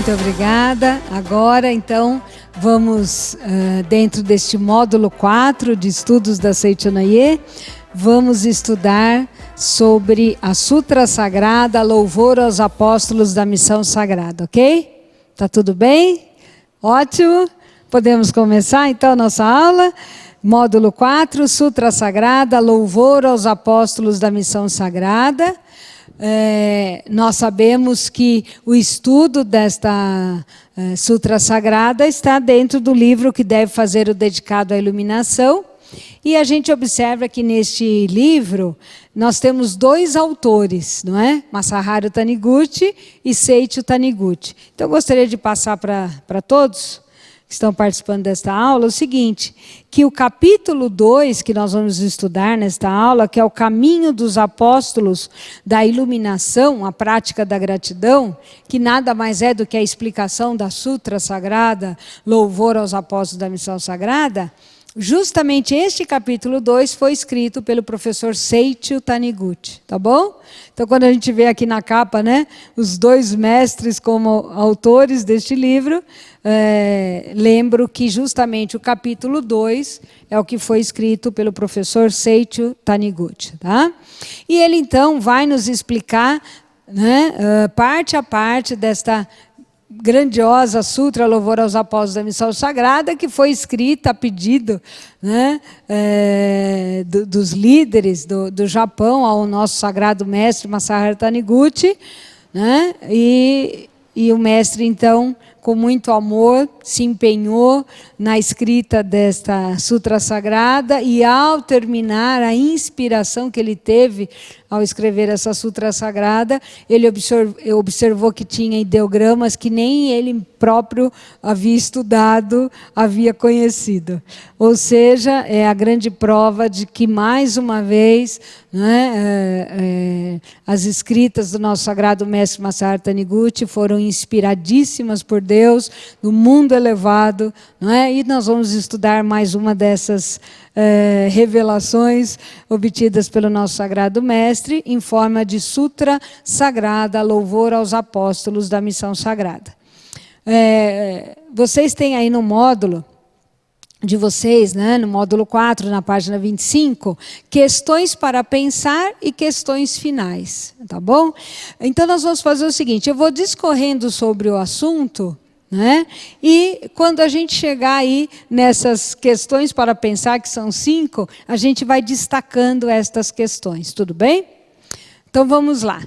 Muito obrigada. Agora, então, vamos, dentro deste módulo 4 de estudos da Seichanaye, vamos estudar sobre a Sutra Sagrada, Louvor aos Apóstolos da Missão Sagrada, ok? Tá tudo bem? Ótimo. Podemos começar, então, nossa aula. Módulo 4, Sutra Sagrada, Louvor aos Apóstolos da Missão Sagrada. Nós sabemos que o estudo desta Sutra Sagrada está dentro do livro que deve fazer o dedicado à iluminação. E a gente observa que neste livro nós temos dois autores, não é? Masaharu Taniguchi e Seiichi Taniguchi. Então eu gostaria de passar para todos que estão participando desta aula o seguinte, que o capítulo 2 que nós vamos estudar nesta aula, que é o caminho dos apóstolos da iluminação, a prática da gratidão, que nada mais é do que a explicação da Sutra Sagrada, Louvor aos Apóstolos da Missão Sagrada, justamente este capítulo 2 foi escrito pelo professor Seiichi Taniguchi, tá bom? Então, quando a gente vê aqui na capa, né, os dois mestres como autores deste livro, lembro que justamente o capítulo 2 é o que foi escrito pelo professor Seiichi Taniguchi, tá? E ele, então, vai nos explicar, né, parte a parte desta grandiosa Sutra Louvor aos Apóstolos da Missão Sagrada, que foi escrita a pedido, né, dos líderes do Japão ao nosso sagrado mestre Masaharu Taniguchi, né, e o mestre, então, com muito amor, se empenhou na escrita desta Sutra Sagrada e, ao terminar, a inspiração que ele teve ao escrever essa Sutra Sagrada, ele observou que tinha ideogramas que nem ele próprio havia estudado, havia conhecido. Ou seja, é a grande prova de que, mais uma vez, né, as escritas do nosso sagrado mestre Masaharu Taniguchi foram inspiradíssimas por Deus, no mundo elevado, não é? E nós vamos estudar mais uma dessas revelações obtidas pelo nosso sagrado mestre em forma de Sutra Sagrada, Louvor aos Apóstolos da Missão Sagrada. Vocês têm aí no módulo de vocês, né, no módulo 4, na página 25, questões para pensar e questões finais, tá bom? Então nós vamos fazer o seguinte, eu vou discorrendo sobre o assunto, né? E quando a gente chegar aí nessas questões para pensar, que são 5, a gente vai destacando estas questões, tudo bem? Então vamos lá.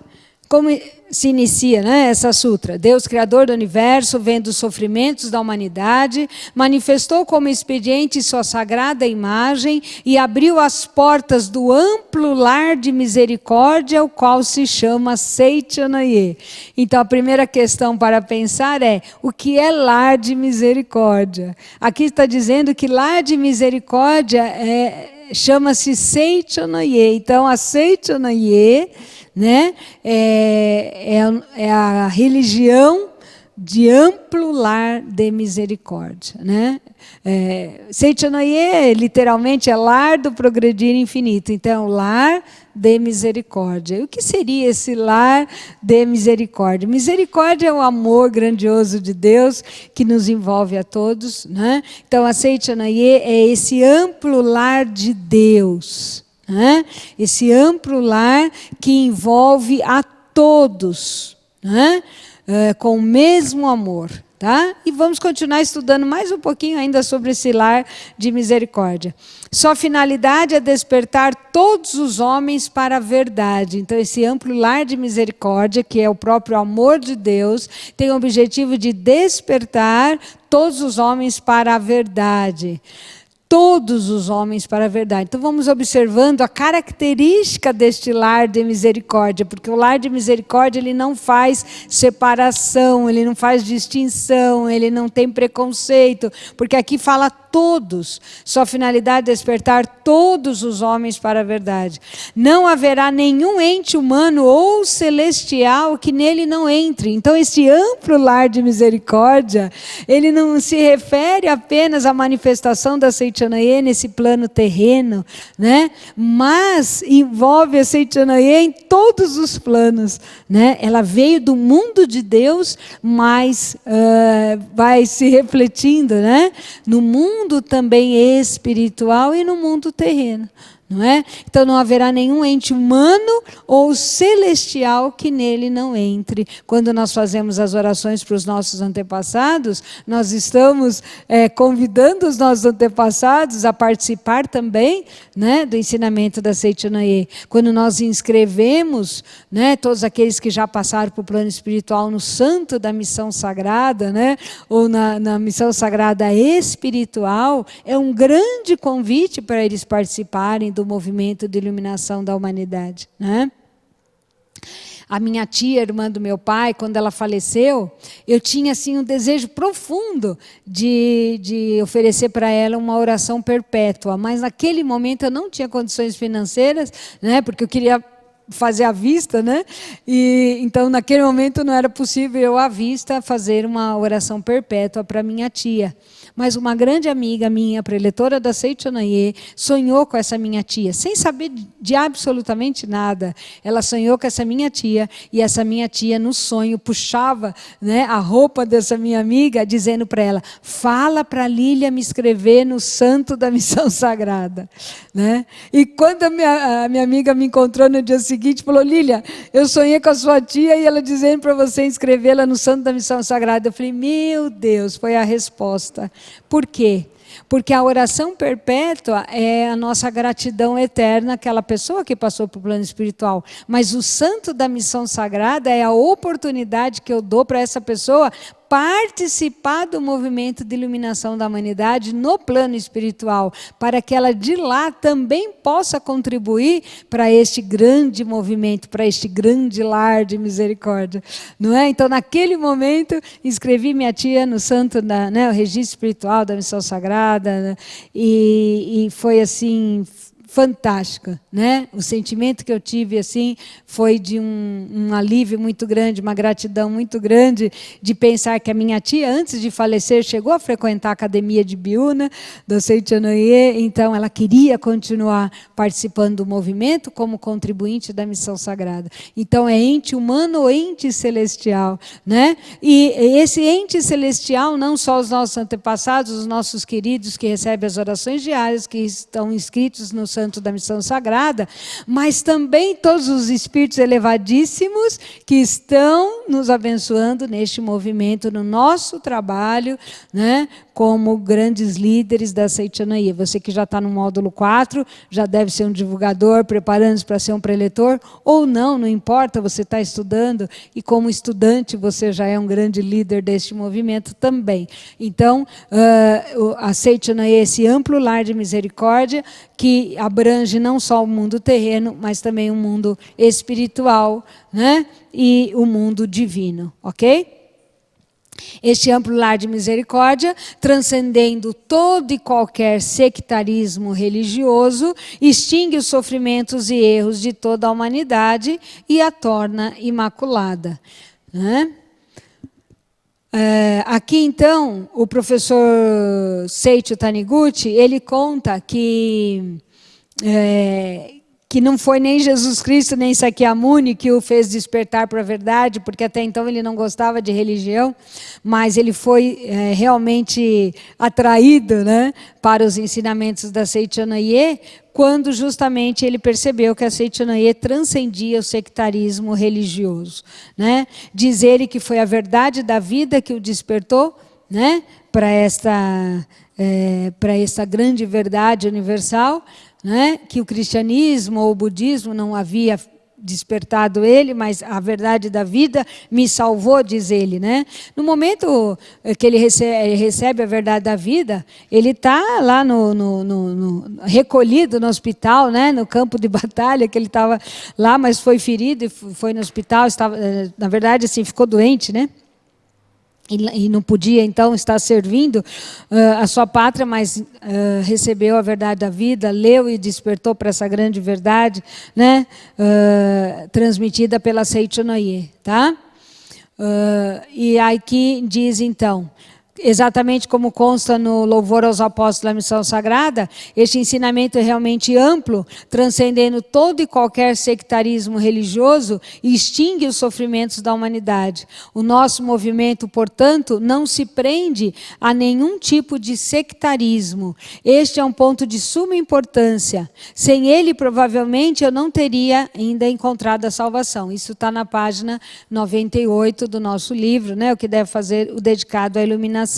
Como se inicia, né, essa sutra? Deus, Criador do Universo, vendo os sofrimentos da humanidade, manifestou como expediente sua sagrada imagem e abriu as portas do amplo lar de misericórdia, o qual se chama Seichanaye. Então, a primeira questão para pensar é, o que é lar de misericórdia? Aqui está dizendo que lar de misericórdia chama-se Seichanaye. Então, a Seichanaye, né, é a religião de amplo lar de misericórdia, né? Seichanaye literalmente é lar do progredir infinito, então lar de misericórdia. E o que seria esse lar de misericórdia? Misericórdia é o amor grandioso de Deus que nos envolve a todos, né? Então a Seichanaye é esse amplo lar de Deus, né? Esse amplo lar que envolve a todos, né? Com o mesmo amor, tá? E vamos continuar estudando mais um pouquinho ainda sobre esse lar de misericórdia. Sua finalidade é despertar todos os homens para a verdade. Então, esse amplo lar de misericórdia, que é o próprio amor de Deus, tem o objetivo de despertar todos os homens para a verdade. Todos os homens para a verdade. Então vamos observando a característica deste lar de misericórdia, porque o lar de misericórdia ele não faz separação, ele não faz distinção, ele não tem preconceito, porque aqui fala todos. Sua finalidade é despertar todos os homens para a verdade. Não haverá nenhum ente humano ou celestial que nele não entre. Então, esse amplo lar de misericórdia, ele não se refere apenas à manifestação da Seichanaye nesse plano terreno, né? Mas envolve a Seichanaye em todos os planos, né? Ela veio do mundo de Deus, mas vai se refletindo, né? No mundo também espiritual e no mundo terreno. Não é? Então não haverá nenhum ente humano ou celestial que nele não entre. Quando nós fazemos as orações para os nossos antepassados, nós estamos convidando os nossos antepassados a participar também, né, do ensinamento da Seichanaye. Quando nós inscrevemos, né, todos aqueles que já passaram para o plano espiritual no santo da missão sagrada, né, ou na missão sagrada espiritual, é um grande convite para eles participarem do movimento de iluminação da humanidade, né? A minha tia, irmã do meu pai, quando ela faleceu, eu tinha assim um desejo profundo de oferecer para ela uma oração perpétua, mas naquele momento eu não tinha condições financeiras, né? Porque eu queria fazer à vista, né? E então naquele momento não era possível eu à vista fazer uma oração perpétua para minha tia. Mas uma grande amiga minha, preletora da Seichanaye, sonhou com essa minha tia, sem saber de absolutamente nada. Ela sonhou com essa minha tia, e essa minha tia, no sonho, puxava, né, a roupa dessa minha amiga, dizendo para ela: fala para a Lília me escrever no santo da missão sagrada. Né? E quando a minha amiga me encontrou no dia seguinte, falou: Lília, eu sonhei com a sua tia e ela dizendo para você inscrevê-la no santo da missão sagrada. Eu falei: meu Deus, foi a resposta. Por quê? Porque a oração perpétua é a nossa gratidão eterna àquela pessoa que passou para o plano espiritual. Mas o santo da missão sagrada é a oportunidade que eu dou para essa pessoa participar do movimento de iluminação da humanidade no plano espiritual, para que ela de lá também possa contribuir para este grande movimento, para este grande lar de misericórdia. Não é? Então, naquele momento, inscrevi minha tia no santo, né, o registro espiritual da missão sagrada, né, e foi assim fantástico, né? O sentimento que eu tive assim foi de um alívio muito grande, uma gratidão muito grande de pensar que a minha tia, antes de falecer, chegou a frequentar a academia de Biúna, da Seichanaye, então ela queria continuar participando do movimento como contribuinte da missão sagrada. Então é ente humano ou ente celestial, né? E esse ente celestial, não só os nossos antepassados, os nossos queridos que recebem as orações diárias, que estão inscritos no santo da missão sagrada, mas também todos os espíritos elevadíssimos que estão nos abençoando neste movimento, no nosso trabalho, né, como grandes líderes da Seichanaye. Você que já está no módulo 4, já deve ser um divulgador, preparando-se para ser um preletor, ou não, não importa, você está estudando, e como estudante você já é um grande líder deste movimento também. Então, a Seichanaye é esse amplo lar de misericórdia que abrange não só o mundo terreno, mas também o mundo espiritual, né? E o mundo divino, ok? Este amplo lar de misericórdia, transcendendo todo e qualquer sectarismo religioso, extingue os sofrimentos e erros de toda a humanidade e a torna imaculada, né? Aqui, então, o professor Seicho Taniguchi, ele conta que não foi nem Jesus Cristo, nem Sakyamuni que o fez despertar para a verdade, porque até então ele não gostava de religião, mas ele foi realmente atraído, né, para os ensinamentos da Seichanaye, quando justamente ele percebeu que a Seichanaye transcendia o sectarismo religioso, né? Diz ele que foi a verdade da vida que o despertou, né, para esta grande verdade universal, né, que o cristianismo ou o budismo não havia despertado ele, mas a verdade da vida me salvou, diz ele, né? No momento que ele recebe a verdade da vida, ele está lá recolhido no hospital, né? No campo de batalha, que ele estava lá, mas foi ferido e foi no hospital, estava, na verdade, assim, ficou doente, né? e não podia então estar servindo a sua pátria, mas recebeu a verdade da vida, leu e despertou para essa grande verdade, né? Transmitida pela Seichonoye, tá? E aqui diz então, exatamente como consta no Louvor aos Apóstolos da Missão Sagrada, este ensinamento é realmente amplo, transcendendo todo e qualquer sectarismo religioso e extingue os sofrimentos da humanidade. O nosso movimento, portanto, não se prende a nenhum tipo de sectarismo. Este é um ponto de suma importância. Sem ele, provavelmente, eu não teria ainda encontrado a salvação. Isso está na página 98 do nosso livro, né? O que deve fazer o dedicado à iluminação.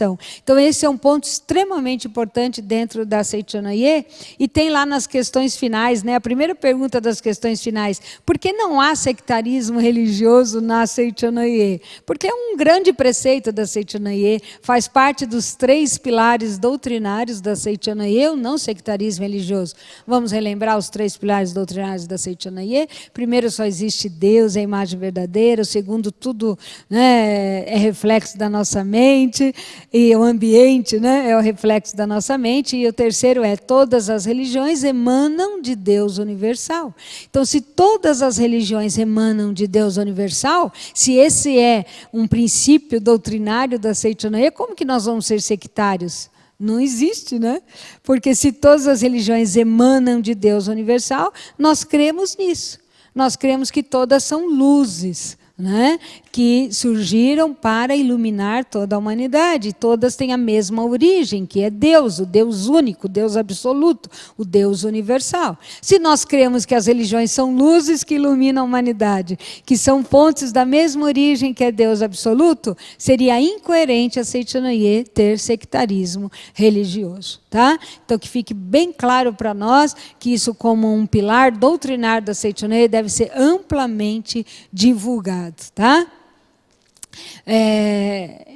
Então, esse é um ponto extremamente importante dentro da Seichonoye, e tem lá nas questões finais, né? A primeira pergunta das questões finais: por que não há sectarismo religioso na Seichonoye? Porque é um grande preceito da Seichonoye, faz parte dos 3 pilares doutrinários da Seichonoye, o não sectarismo religioso. Vamos relembrar os 3 pilares doutrinários da Seichonoye. Primeiro, só existe Deus, é a imagem verdadeira. O segundo, tudo, né, é reflexo da nossa mente. E o ambiente, né, é o reflexo da nossa mente. E o terceiro é: todas as religiões emanam de Deus universal. Então, se todas as religiões emanam de Deus universal, se esse é um princípio doutrinário da Seichonoye, como que nós vamos ser sectários? Não existe, né? Porque se todas as religiões emanam de Deus universal, nós cremos nisso. Nós cremos que todas são luzes, né, que surgiram para iluminar toda a humanidade. Todas têm a mesma origem, que é Deus, o Deus único, o Deus absoluto, o Deus universal. Se nós cremos que as religiões são luzes que iluminam a humanidade, que são fontes da mesma origem que é Deus absoluto, seria incoerente a Seichonoye ter sectarismo religioso. Tá? Então, que fique bem claro para nós que isso, como um pilar doutrinário da Seichonoye, deve ser amplamente divulgado. Tá?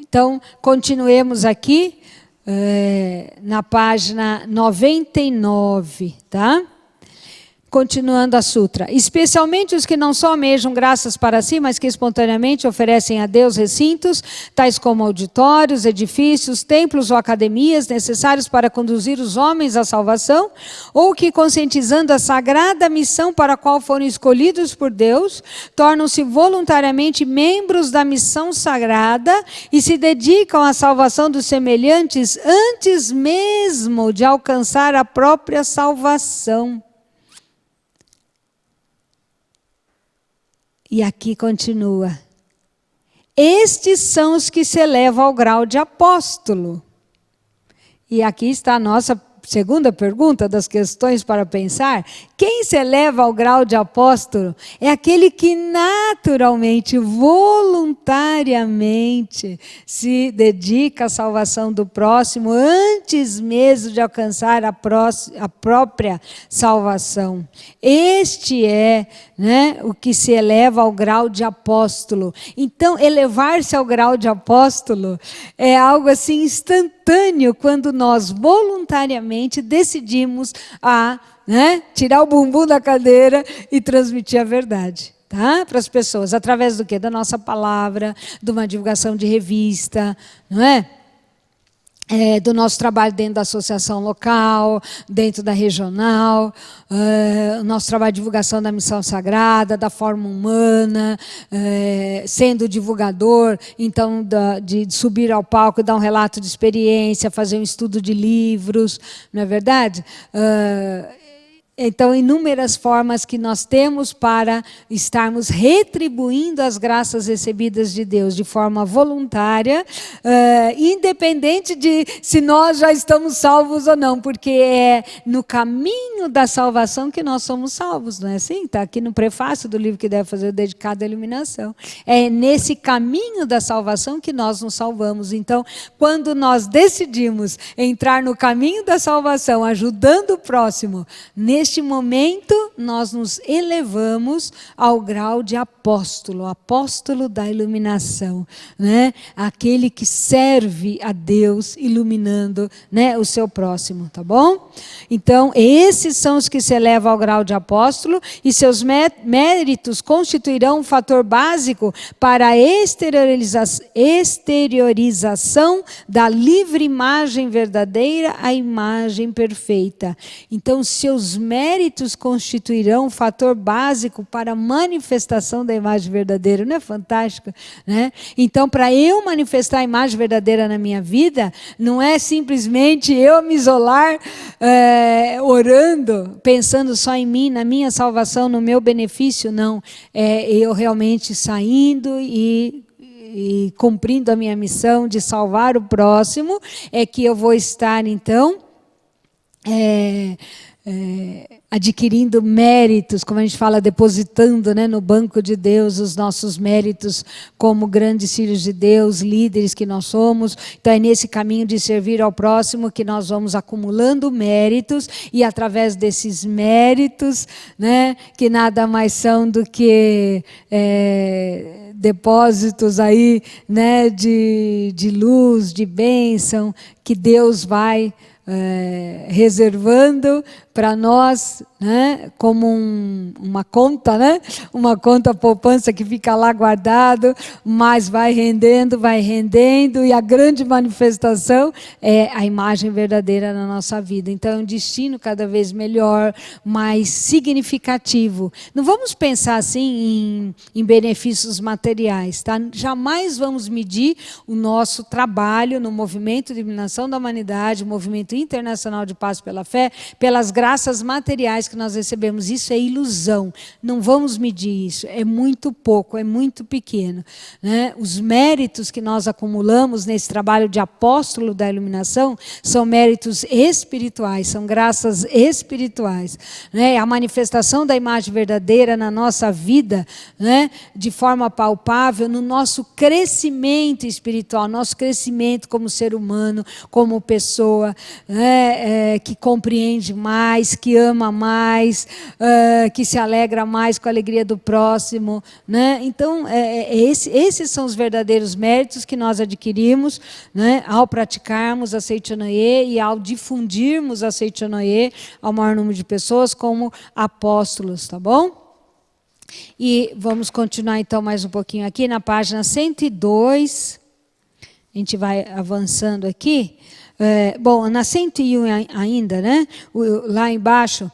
Então, continuemos aqui na página 99, tá? Continuando a sutra. Especialmente os que não só almejam graças para si, mas que espontaneamente oferecem a Deus recintos, tais como auditórios, edifícios, templos ou academias, necessários para conduzir os homens à salvação, ou que, conscientizando a sagrada missão para a qual foram escolhidos por Deus, tornam-se voluntariamente membros da missão sagrada e se dedicam à salvação dos semelhantes antes mesmo de alcançar a própria salvação. E aqui continua: estes são os que se elevam ao grau de apóstolo. E aqui está a nossa segunda pergunta das questões para pensar. Quem se eleva ao grau de apóstolo é aquele que naturalmente, voluntariamente, se dedica à salvação do próximo antes mesmo de alcançar a própria salvação. Este é, né, o que se eleva ao grau de apóstolo. Então, elevar-se ao grau de apóstolo é algo assim instantâneo quando nós voluntariamente decidimos tirar o bumbum da cadeira e transmitir a verdade, tá? Para as pessoas, através do quê? Da nossa palavra, de uma divulgação de revista, não é? Do nosso trabalho dentro da associação local, dentro da regional, o nosso trabalho de divulgação da missão sagrada, da forma humana, sendo divulgador, então, de subir ao palco e dar um relato de experiência, fazer um estudo de livros, não é verdade? Então, inúmeras formas que nós temos para estarmos retribuindo as graças recebidas de Deus de forma voluntária, independente de se nós já estamos salvos ou não, porque é no caminho da salvação que nós somos salvos, não é assim? Está aqui no prefácio do livro que deve fazer o dedicado à iluminação. É nesse caminho da salvação que nós nos salvamos. Então, quando nós decidimos entrar no caminho da salvação, ajudando o próximo, neste momento, nós nos elevamos ao grau de apóstolo, apóstolo da iluminação, né? Aquele que serve a Deus iluminando, né, o seu próximo, tá bom? Então, esses são os que se elevam ao grau de apóstolo e seus méritos constituirão um fator básico para a exteriorização da livre imagem verdadeira à imagem perfeita. Então, seus méritos constituirão um fator básico para a manifestação da imagem verdadeira. Não é fantástico, né? Então, para eu manifestar a imagem verdadeira na minha vida, não é simplesmente eu me isolar orando, pensando só em mim, na minha salvação, no meu benefício, não. É eu realmente saindo e cumprindo a minha missão de salvar o próximo, é que eu vou estar, então, adquirindo méritos, como a gente fala, depositando, né, no banco de Deus os nossos méritos como grandes filhos de Deus, líderes que nós somos. Então é nesse caminho de servir ao próximo que nós vamos acumulando méritos e através desses méritos, né, que nada mais são do que depósitos aí, né, de luz, de bênção, que Deus vai reservando para nós, né, como uma conta, né, uma conta poupança que fica lá guardado, mas vai rendendo, e a grande manifestação é a imagem verdadeira na nossa vida. Então é um destino cada vez melhor, mais significativo. Não vamos pensar assim em benefícios materiais, tá? Jamais vamos medir o nosso trabalho no movimento de iluminação da humanidade, o movimento internacional de paz pela fé, pelas graças materiais que nós recebemos. Isso é ilusão. Não vamos medir isso. É muito pouco, é muito pequeno, né? Os méritos que nós acumulamos nesse trabalho de apóstolo da iluminação são méritos espirituais, são graças espirituais, né? A manifestação da imagem verdadeira na nossa vida, né, de forma palpável, no nosso crescimento espiritual, nosso crescimento como ser humano, como pessoa, né, que compreende mais, que ama mais, que se alegra mais com a alegria do próximo, né? Então, esses são os verdadeiros méritos que nós adquirimos, né, ao praticarmos a Seichonoye e ao difundirmos a Seichonoye ao maior número de pessoas como apóstolos, tá bom? E vamos continuar então mais um pouquinho aqui na página 102. A gente vai avançando aqui. Bom, na 101 ainda, né? Lá embaixo.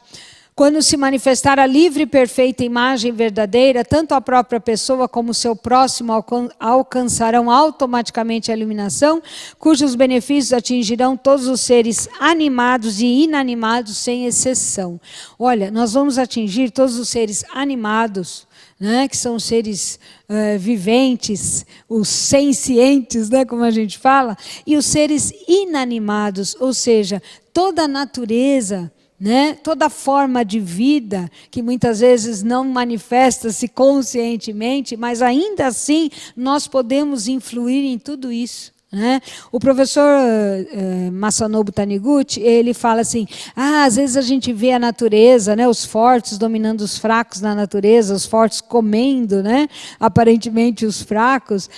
Quando se manifestar a livre e perfeita imagem verdadeira, tanto a própria pessoa como o seu próximo alcançarão automaticamente a iluminação, cujos benefícios atingirão todos os seres animados e inanimados, sem exceção. Olha, nós vamos atingir todos os seres animados, né, que são os seres viventes, os sencientes, né, como a gente fala, e os seres inanimados, ou seja, toda a natureza, né, toda forma de vida que muitas vezes não manifesta-se conscientemente, mas ainda assim nós podemos influir em tudo isso, né? O professor Masanobu Taniguchi, ele fala assim, às vezes a gente vê a natureza, né, os fortes dominando os fracos na natureza, os fortes comendo, né, aparentemente os fracos,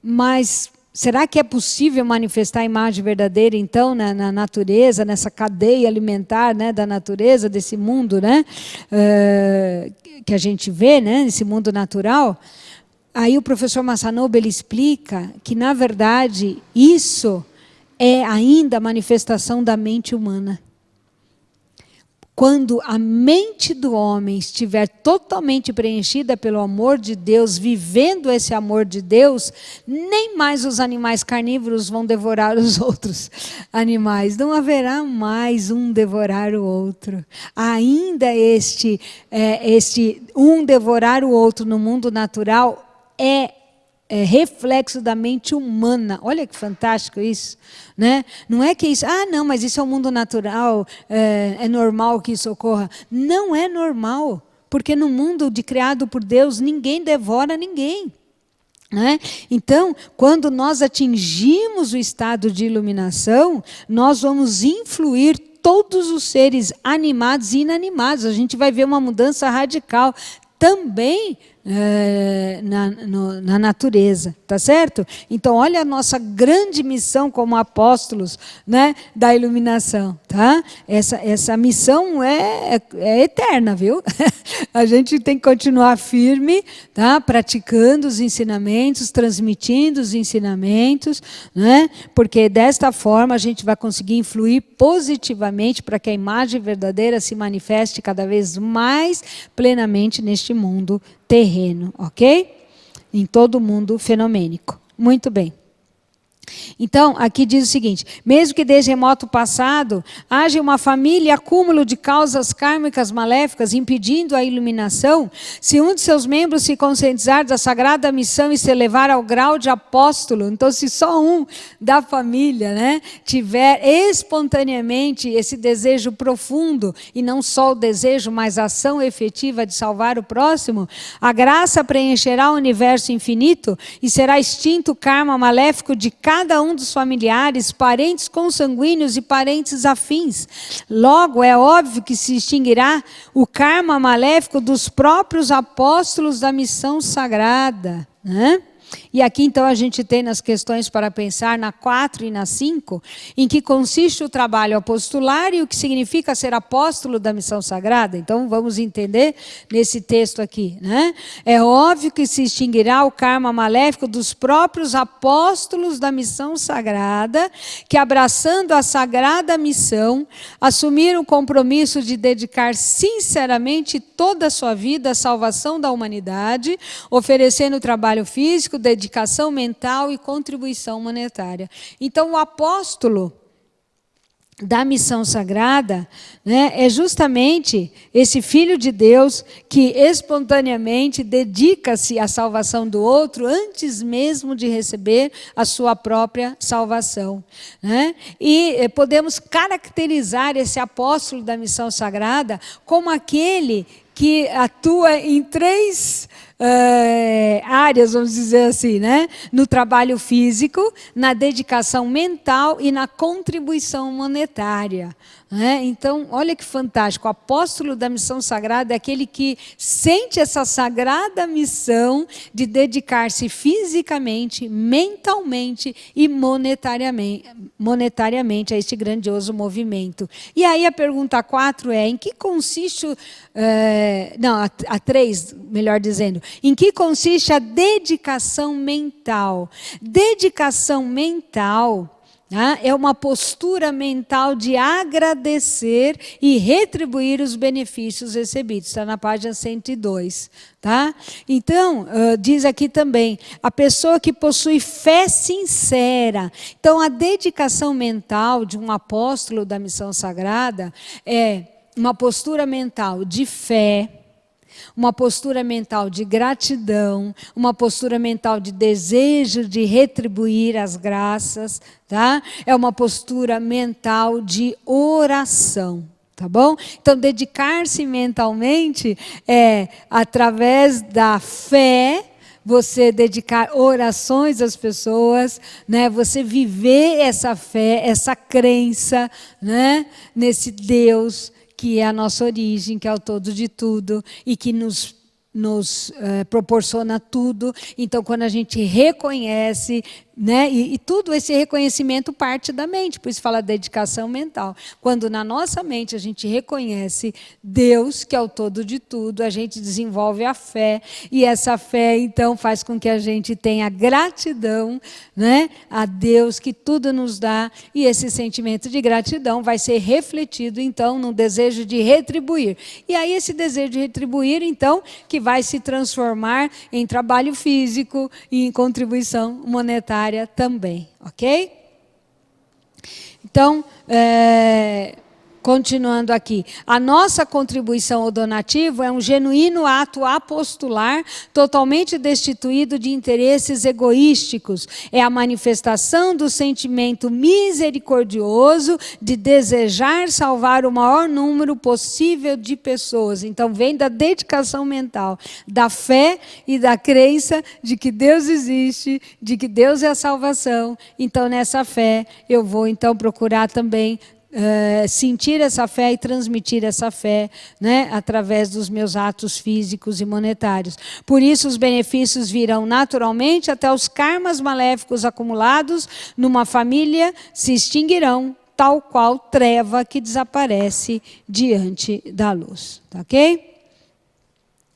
mas será que é possível manifestar a imagem verdadeira, então, na natureza, nessa cadeia alimentar, né, da natureza, desse mundo, né, que a gente vê, né, nesse mundo natural? Aí o professor Masanobu, ele explica que, na verdade, isso é ainda a manifestação da mente humana. Quando a mente do homem estiver totalmente preenchida pelo amor de Deus, vivendo esse amor de Deus, nem mais os animais carnívoros vão devorar os outros animais. Não haverá mais um devorar o outro. Ainda este um devorar o outro no mundo natural é reflexo da mente humana. Olha que fantástico isso, né? Não é que isso, não, mas isso é o mundo natural, é normal que isso ocorra. Não é normal, porque no mundo criado por Deus, ninguém devora ninguém, né? Então, quando nós atingimos o estado de iluminação, nós vamos influir todos os seres animados e inanimados. A gente vai ver uma mudança radical também na natureza, tá certo? Então, olha a nossa grande missão como apóstolos, né, da iluminação, tá? Essa missão é eterna, viu? A gente tem que continuar firme, tá? Praticando os ensinamentos, transmitindo os ensinamentos, né? Porque desta forma a gente vai conseguir influir positivamente para que a imagem verdadeira se manifeste cada vez mais plenamente neste mundo terreno, ok? Em todo o mundo fenomênico. Muito bem. Então, aqui diz o seguinte: mesmo que desde remoto passado haja uma família acúmulo de causas kármicas maléficas impedindo a iluminação, se um de seus membros se conscientizar da sagrada missão e se elevar ao grau de apóstolo, então se só um da família, né, tiver espontaneamente esse desejo profundo, e não só o desejo, mas a ação efetiva de salvar o próximo, a graça preencherá o universo infinito e será extinto o karma maléfico de cada um dos familiares, parentes consanguíneos e parentes afins. Logo, é óbvio que se extinguirá o karma maléfico dos próprios apóstolos da missão sagrada, né? E aqui, então, a gente tem nas questões para pensar, na 4 e na 5, em que consiste o trabalho apostolar e o que significa ser apóstolo da missão sagrada. Então, vamos entender nesse texto aqui, né? É óbvio que se extinguirá o karma maléfico dos próprios apóstolos da missão sagrada, que, abraçando a sagrada missão, assumiram o compromisso de dedicar sinceramente toda a sua vida à salvação da humanidade, oferecendo trabalho físico, dedicação mental e contribuição monetária. Então, o apóstolo da missão sagrada, né, é justamente esse filho de Deus que espontaneamente dedica-se à salvação do outro antes mesmo de receber a sua própria salvação, né? E podemos caracterizar esse apóstolo da missão sagrada como aquele que atua em 3 áreas, vamos dizer assim, né? No trabalho físico, na dedicação mental e na contribuição monetária, né? Então, olha que fantástico, o apóstolo da missão sagrada é aquele que sente essa sagrada missão de dedicar-se fisicamente, mentalmente e monetariamente a este grandioso movimento. E aí a pergunta 4 é: em que consiste a 3, melhor dizendo, em que consiste a dedicação mental? Dedicação mental é uma postura mental de agradecer e retribuir os benefícios recebidos. Está na página 102. Tá? Então, diz aqui também, a pessoa que possui fé sincera. Então, a dedicação mental de um apóstolo da missão sagrada é uma postura mental de fé, uma postura mental de gratidão, uma postura mental de desejo de retribuir as graças, tá? É uma postura mental de oração, tá bom? Então, dedicar-se mentalmente é através da fé, você dedicar orações às pessoas, né? Você viver essa fé, essa crença, né? Nesse Deus que é a nossa origem, que é o todo de tudo e que nos proporciona tudo. Então, quando a gente reconhece, né, e tudo esse reconhecimento parte da mente, por isso fala dedicação mental. Quando na nossa mente a gente reconhece Deus, que é o todo de tudo, a gente desenvolve a fé, e essa fé então faz com que a gente tenha gratidão, né, a Deus que tudo nos dá, e esse sentimento de gratidão vai ser refletido então no desejo de retribuir. E aí esse desejo de retribuir então que vai se transformar em trabalho físico e em contribuição monetária também, ok? Então, continuando aqui, a nossa contribuição ou donativo é um genuíno ato apostolar, totalmente destituído de interesses egoísticos. É a manifestação do sentimento misericordioso de desejar salvar o maior número possível de pessoas. Então, vem da dedicação mental, da fé e da crença de que Deus existe, de que Deus é a salvação. Então, nessa fé, eu vou então procurar também sentir essa fé e transmitir essa fé, né, através dos meus atos físicos e monetários. Por isso, os benefícios virão naturalmente, até os karmas maléficos acumulados numa família se extinguirão, tal qual treva que desaparece diante da luz. Tá ok?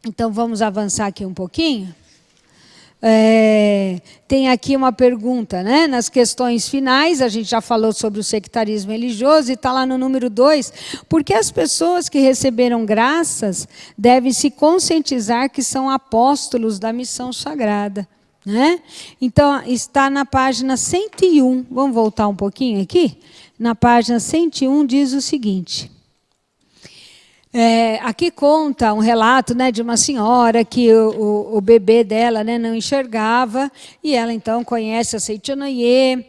Então, vamos avançar aqui um pouquinho. Tem aqui uma pergunta, né? Nas questões finais, a gente já falou sobre o sectarismo religioso e está lá no número 2. Por que as pessoas que receberam graças devem se conscientizar que são apóstolos da missão sagrada? Né? Então, está na página 101. Vamos voltar um pouquinho aqui? Na página 101 diz o seguinte. Aqui conta um relato, né, de uma senhora que o bebê dela, né, não enxergava, e ela então conhece a Seichanoye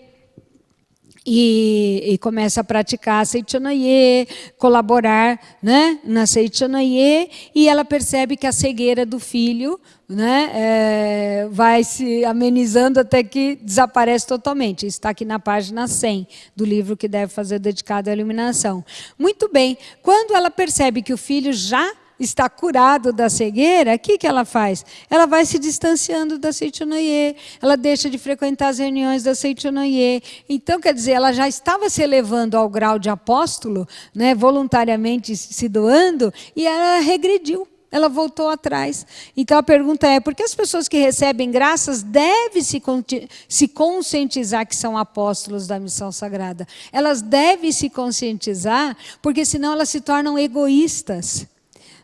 e começa a praticar a Seichanoye, colaborar, né, na Seichanoye, e ela percebe que a cegueira do filho, né, vai se amenizando até que desaparece totalmente. Está aqui na página 100 do livro que deve fazer dedicado à iluminação. Muito bem, quando ela percebe que o filho já está curado da cegueira, o que ela faz? Ela vai se distanciando da Seichanoye, ela deixa de frequentar as reuniões da Seichanoye. Então, quer dizer, ela já estava se elevando ao grau de apóstolo, né, voluntariamente se doando, e ela regrediu. Ela voltou atrás. Então, a pergunta é, por que as pessoas que recebem graças devem se conscientizar que são apóstolos da missão sagrada? Elas devem se conscientizar, porque senão elas se tornam egoístas.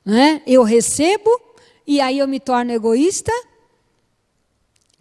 Né? Eu recebo, e aí eu me torno egoísta,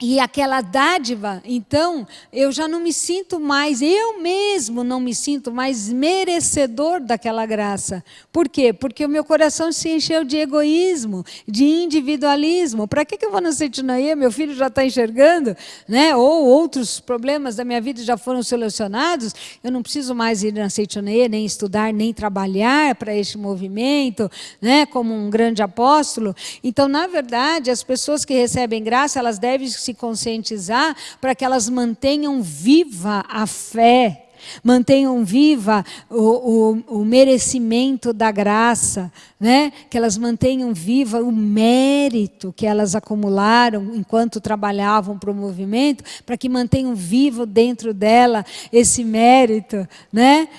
e aquela dádiva, então, eu já não me sinto mais, eu mesmo não me sinto mais merecedor daquela graça. Por quê? Porque o meu coração se encheu de egoísmo, de individualismo. Para que eu vou na Seichanoye? Meu filho já está enxergando, né? Ou outros problemas da minha vida já foram solucionados, eu não preciso mais ir na Seichanoye, nem estudar, nem trabalhar para este movimento, né? Como um grande apóstolo. Então, na verdade, as pessoas que recebem graça, elas devem se conscientizar para que elas mantenham viva a fé, mantenham viva o merecimento da graça, né? Que elas mantenham viva o mérito que elas acumularam enquanto trabalhavam para o movimento, para que mantenham vivo dentro dela esse mérito, né?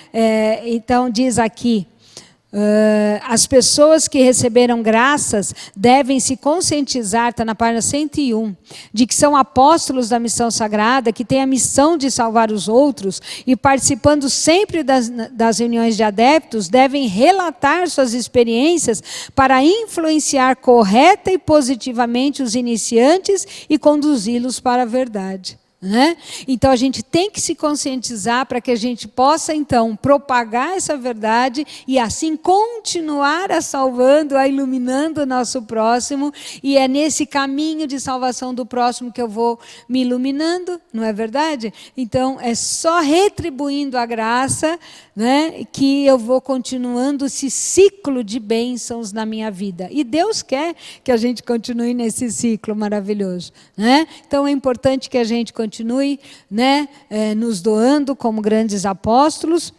Então diz aqui, as pessoas que receberam graças devem se conscientizar, está na página 101, de que são apóstolos da missão sagrada, que têm a missão de salvar os outros, e participando sempre das reuniões de adeptos, devem relatar suas experiências para influenciar correta e positivamente os iniciantes e conduzi-los para a verdade. Né? Então a gente tem que se conscientizar para que a gente possa então propagar essa verdade e assim continuar a salvando, a iluminando o nosso próximo, e é nesse caminho de salvação do próximo que eu vou me iluminando, não é verdade? Então é só retribuindo a graça, né, que eu vou continuando esse ciclo de bênçãos na minha vida, e Deus quer que a gente continue nesse ciclo maravilhoso, né? Então é importante que a gente continue, né, nos doando como grandes apóstolos.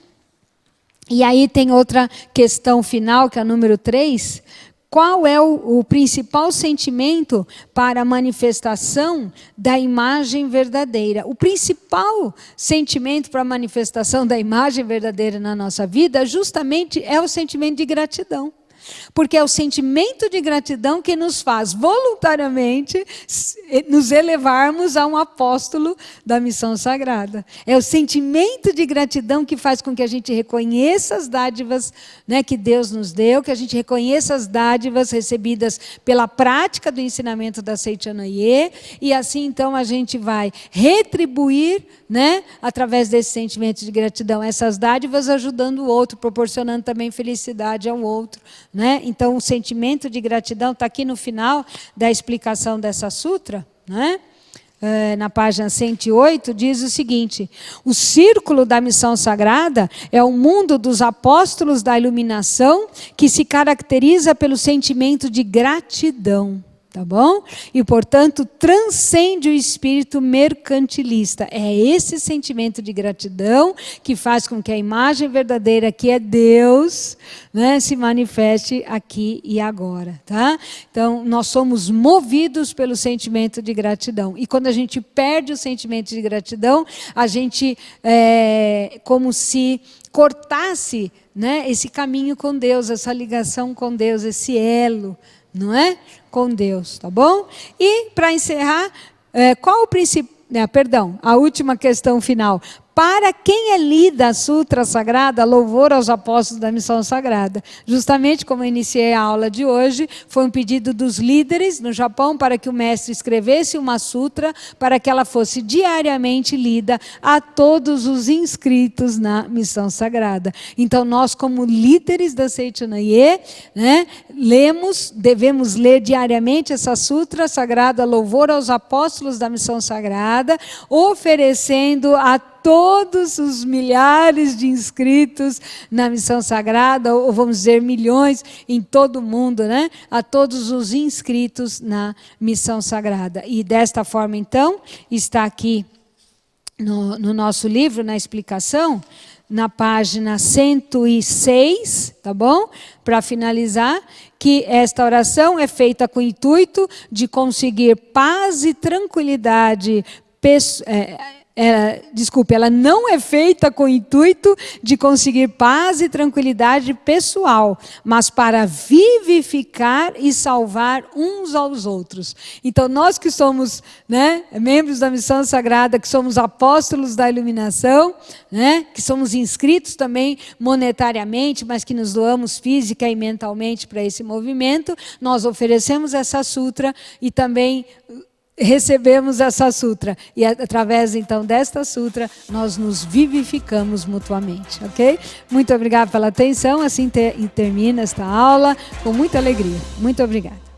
E aí tem outra questão final, que é a número 3. Qual é o principal sentimento para a manifestação da imagem verdadeira? O principal sentimento para a manifestação da imagem verdadeira na nossa vida justamente é o sentimento de gratidão. Porque é o sentimento de gratidão que nos faz voluntariamente nos elevarmos a um apóstolo da missão sagrada. É o sentimento de gratidão que faz com que a gente reconheça as dádivas, né, que Deus nos deu, que a gente reconheça as dádivas recebidas pela prática do ensinamento da Seichanoye, e assim então a gente vai retribuir, né, através desse sentimento de gratidão, essas dádivas, ajudando o outro, proporcionando também felicidade ao outro. Né? Então, o sentimento de gratidão está aqui no final da explicação dessa sutra, né? Na página 108, diz o seguinte: o círculo da missão sagrada é o mundo dos apóstolos da iluminação, que se caracteriza pelo sentimento de gratidão. tá bom? E, portanto, transcende o espírito mercantilista. É esse sentimento de gratidão que faz com que a imagem verdadeira, que é Deus, né, se manifeste aqui e agora, tá? Então, nós somos movidos pelo sentimento de gratidão. E quando a gente perde o sentimento de gratidão, a gente como se cortasse, né, esse caminho com Deus, essa ligação com Deus, esse elo, não é? Com Deus, tá bom? E, para encerrar, qual o princípio... a última questão final. Para quem é lida a Sutra Sagrada, louvor aos apóstolos da missão sagrada. Justamente como eu iniciei a aula de hoje, foi um pedido dos líderes no Japão para que o mestre escrevesse uma sutra para que ela fosse diariamente lida a todos os inscritos na missão sagrada. Então, nós como líderes da Seicho-no-ie, né, devemos ler diariamente essa sutra sagrada, louvor aos apóstolos da missão sagrada, oferecendo a todos os milhares de inscritos na missão sagrada, ou vamos dizer milhões em todo o mundo, né? A todos os inscritos na missão sagrada. E desta forma, então, está aqui no nosso livro, na explicação, na página 106, tá bom? Para finalizar, que esta oração é feita com o intuito de conseguir paz e tranquilidade ela não é feita com o intuito de conseguir paz e tranquilidade pessoal, mas para vivificar e salvar uns aos outros. Então, nós que somos, né, membros da missão sagrada, que somos apóstolos da iluminação, né, que somos inscritos também monetariamente, mas que nos doamos física e mentalmente para esse movimento, nós oferecemos essa sutra e também recebemos essa sutra. E através, então, desta sutra, nós nos vivificamos mutuamente, ok? Muito obrigada pela atenção. Assim termina esta aula com muita alegria. Muito obrigada.